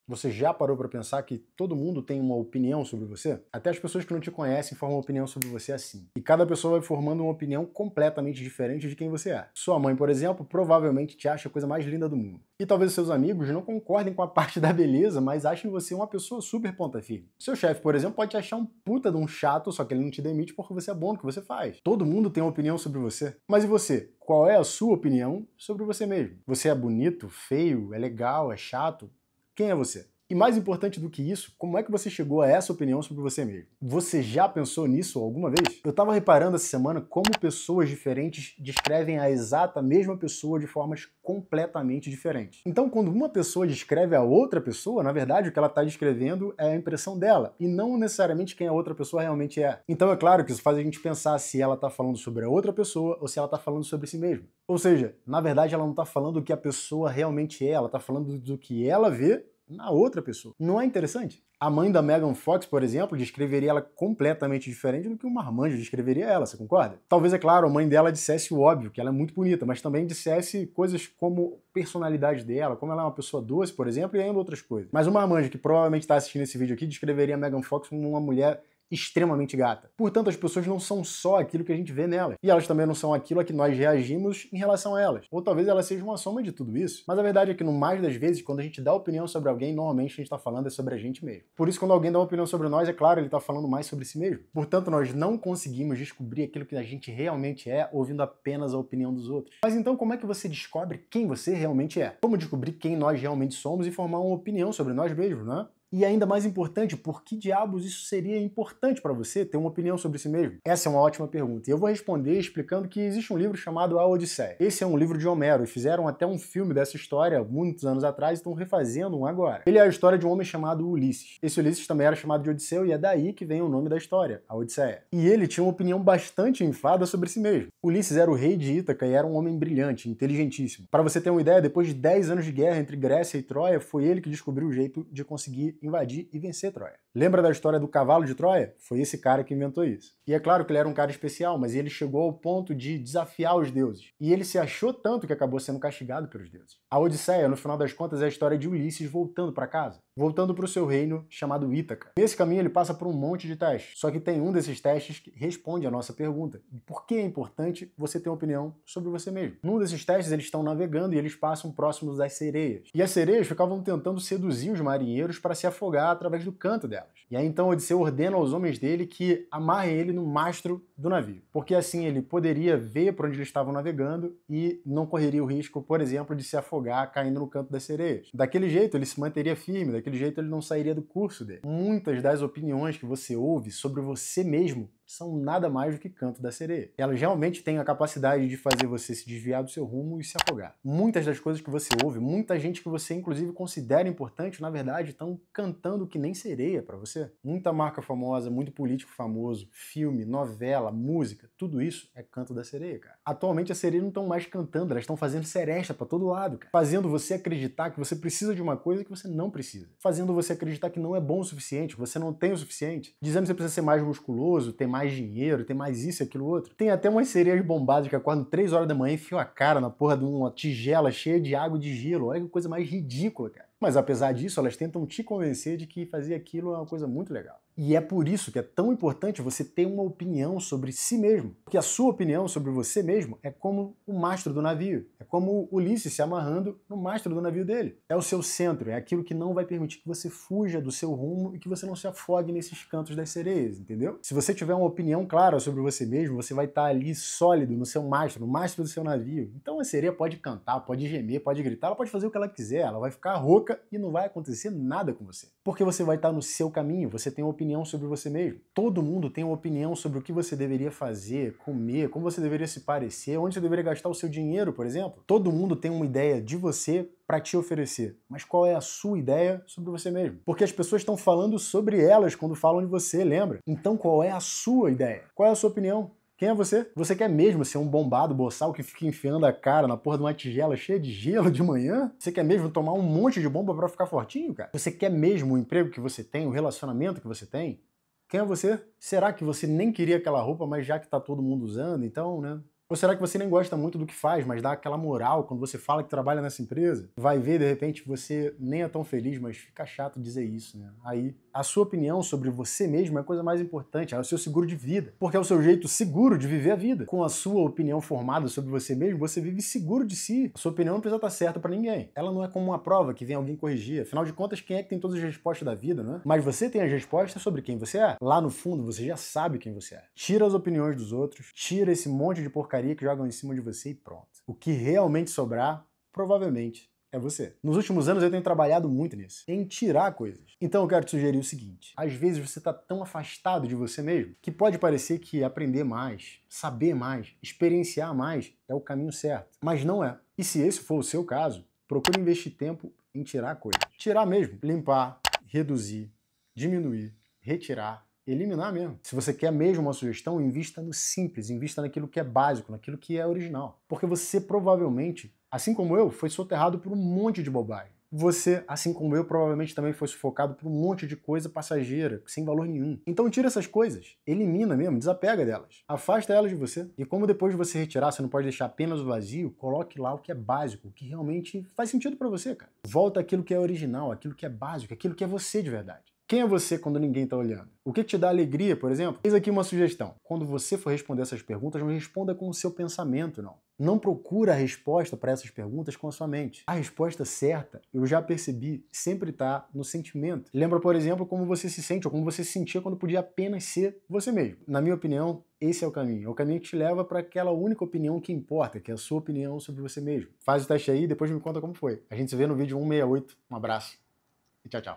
Você já parou para pensar que todo mundo tem uma opinião sobre você? Até as pessoas que não te conhecem formam uma opinião sobre você assim. E cada pessoa vai formando uma opinião completamente diferente de quem você é. Sua mãe, por exemplo, provavelmente te acha a coisa mais linda do mundo. E talvez seus amigos não concordem com a parte da beleza, mas achem você uma pessoa super ponta firme. Seu chefe, por exemplo, pode te achar um puta de um chato, só que ele não te demite porque você é bom no que você faz. Todo mundo tem uma opinião sobre você. Mas e você? Qual é a sua opinião sobre você mesmo? Você é bonito, feio, é legal, é chato? Quem é você? E mais importante do que isso, como é que você chegou a essa opinião sobre você mesmo? Você já pensou nisso alguma vez? Eu tava reparando essa semana como pessoas diferentes descrevem a exata mesma pessoa de formas completamente diferentes. Então, quando uma pessoa descreve a outra pessoa, na verdade o que ela está descrevendo é a impressão dela, e não necessariamente quem a outra pessoa realmente é. Então é claro que isso faz a gente pensar se ela está falando sobre a outra pessoa ou se ela está falando sobre si mesma. Ou seja, na verdade ela não está falando do que a pessoa realmente é, ela está falando do que ela vê na outra pessoa. Não é interessante? A mãe da Megan Fox, por exemplo, descreveria ela completamente diferente do que uma Marmanja descreveria ela, você concorda? Talvez, é claro, a mãe dela dissesse o óbvio, que ela é muito bonita, mas também dissesse coisas como personalidade dela, como ela é uma pessoa doce, por exemplo, e ainda outras coisas. Mas uma Marmanja que provavelmente está assistindo esse vídeo aqui descreveria a Megan Fox como uma mulher extremamente gata. Portanto, as pessoas não são só aquilo que a gente vê nelas. E elas também não são aquilo a que nós reagimos em relação a elas. Ou talvez elas sejam uma soma de tudo isso. Mas a verdade é que, no mais das vezes, quando a gente dá opinião sobre alguém, normalmente a gente está falando sobre a gente mesmo. Por isso, quando alguém dá uma opinião sobre nós, é claro, ele está falando mais sobre si mesmo. Portanto, nós não conseguimos descobrir aquilo que a gente realmente é ouvindo apenas a opinião dos outros. Mas então, como é que você descobre quem você realmente é? Como descobrir quem nós realmente somos e formar uma opinião sobre nós mesmos, né? E ainda mais importante, por que diabos isso seria importante para você ter uma opinião sobre si mesmo? Essa é uma ótima pergunta. E eu vou responder explicando que existe um livro chamado A Odisseia. Esse é um livro de Homero e fizeram até um filme dessa história muitos anos atrás e estão refazendo um agora. Ele é a história de um homem chamado Ulisses. Esse Ulisses também era chamado de Odisseu e é daí que vem o nome da história, A Odisseia. E ele tinha uma opinião bastante enfada sobre si mesmo. Ulisses era o rei de Ítaca e era um homem brilhante, inteligentíssimo. Para você ter uma ideia, depois de 10 anos de guerra entre Grécia e Troia, foi ele que descobriu o jeito de conseguir invadir e vencer Troia. Lembra da história do cavalo de Troia? Foi esse cara que inventou isso. E é claro que ele era um cara especial, mas ele chegou ao ponto de desafiar os deuses. E ele se achou tanto que acabou sendo castigado pelos deuses. A Odisseia, no final das contas, é a história de Ulisses voltando para casa, voltando para o seu reino chamado Ítaca. Nesse caminho ele passa por um monte de testes, só que tem um desses testes que responde à nossa pergunta. Por que é importante você ter uma opinião sobre você mesmo? Num desses testes eles estão navegando e eles passam próximos das sereias. E as sereias ficavam tentando seduzir os marinheiros para se afogar através do canto delas. E aí então Odisseu ordena aos homens dele que amarrem ele no mastro do navio, porque assim ele poderia ver para onde eles estavam navegando e não correria o risco, por exemplo, de se afogar caindo no canto das sereias. Daquele jeito ele se manteria firme, daquele jeito ele não sairia do curso dele. Muitas das opiniões que você ouve sobre você mesmo são nada mais do que canto da sereia. Elas realmente têm a capacidade de fazer você se desviar do seu rumo e se afogar. Muitas das coisas que você ouve, muita gente que você inclusive considera importante, na verdade, estão cantando que nem sereia para você. Muita marca famosa, muito político famoso, filme, novela, música, tudo isso é canto da sereia, cara. Atualmente as sereias não estão mais cantando, elas estão fazendo seresta para todo lado, cara. Fazendo você acreditar que você precisa de uma coisa que você não precisa. Fazendo você acreditar que não é bom o suficiente, que você não tem o suficiente. Dizendo que você precisa ser mais musculoso, ter mais dinheiro, ter mais isso e aquilo outro. Tem até umas sereias bombadas que acordam 3 horas da manhã e enfiam a cara na porra de uma tigela cheia de água e de gelo. Olha que coisa mais ridícula, cara. Mas apesar disso, elas tentam te convencer de que fazer aquilo é uma coisa muito legal. E é por isso que é tão importante você ter uma opinião sobre si mesmo. Porque a sua opinião sobre você mesmo é como o mastro do navio. É como Ulisses se amarrando no mastro do navio dele. É o seu centro, é aquilo que não vai permitir que você fuja do seu rumo e que você não se afogue nesses cantos das sereias, entendeu? Se você tiver uma opinião clara sobre você mesmo, você vai estar ali sólido no seu mastro, no mastro do seu navio. Então a sereia pode cantar, pode gemer, pode gritar, ela pode fazer o que ela quiser, ela vai ficar rouca e não vai acontecer nada com você. Porque você vai estar no seu caminho, você tem uma opinião sobre você mesmo. Todo mundo tem uma opinião sobre o que você deveria fazer, comer, como você deveria se parecer, onde você deveria gastar o seu dinheiro, por exemplo. Todo mundo tem uma ideia de você para te oferecer. Mas qual é a sua ideia sobre você mesmo? Porque as pessoas estão falando sobre elas quando falam de você, lembra? Então qual é a sua ideia? Qual é a sua opinião? Quem é você? Você quer mesmo ser um bombado boçal que fica enfiando a cara na porra de uma tigela cheia de gelo de manhã? Você quer mesmo tomar um monte de bomba pra ficar fortinho, cara? Você quer mesmo o emprego que você tem, o relacionamento que você tem? Quem é você? Será que você nem queria aquela roupa, mas já que tá todo mundo usando, então, né? Ou será que você nem gosta muito do que faz, mas dá aquela moral quando você fala que trabalha nessa empresa? Vai ver, de repente, você nem é tão feliz, mas fica chato dizer isso, né? Aí, a sua opinião sobre você mesmo é a coisa mais importante, é o seu seguro de vida. Porque é o seu jeito seguro de viver a vida. Com a sua opinião formada sobre você mesmo, você vive seguro de si. A sua opinião não precisa estar certa pra ninguém. Ela não é como uma prova que vem alguém corrigir. Afinal de contas, quem é que tem todas as respostas da vida, né? Mas você tem as respostas sobre quem você é. Lá no fundo, você já sabe quem você é. Tira as opiniões dos outros, tira esse monte de porcaria que jogam em cima de você e pronto. O que realmente sobrar, provavelmente, é você. Nos últimos anos eu tenho trabalhado muito nisso, em tirar coisas. Então eu quero te sugerir o seguinte: às vezes você está tão afastado de você mesmo que pode parecer que aprender mais, saber mais, experienciar mais é o caminho certo. Mas não é. E se esse for o seu caso, procure investir tempo em tirar coisas. Tirar mesmo. Limpar, reduzir, diminuir, retirar, eliminar mesmo. Se você quer mesmo uma sugestão, invista no simples, invista naquilo que é básico, naquilo que é original. Porque você provavelmente, assim como eu, foi soterrado por um monte de bobagem. Você, assim como eu, provavelmente também foi sufocado por um monte de coisa passageira, sem valor nenhum. Então tira essas coisas, elimina mesmo, desapega delas, afasta elas de você. E como depois de você retirar, você não pode deixar apenas o vazio, coloque lá o que é básico, o que realmente faz sentido pra você, cara. Volta aquilo que é original, aquilo que é básico, aquilo que é você de verdade. Quem é você quando ninguém está olhando? O que te dá alegria, por exemplo? Eis aqui uma sugestão. Quando você for responder essas perguntas, não responda com o seu pensamento, não. Não procura a resposta para essas perguntas com a sua mente. A resposta certa, eu já percebi, sempre está no sentimento. Lembra, por exemplo, como você se sente ou como você se sentia quando podia apenas ser você mesmo. Na minha opinião, esse é o caminho. É o caminho que te leva para aquela única opinião que importa, que é a sua opinião sobre você mesmo. Faz o teste aí e depois me conta como foi. A gente se vê no vídeo 168. Um abraço e tchau, tchau.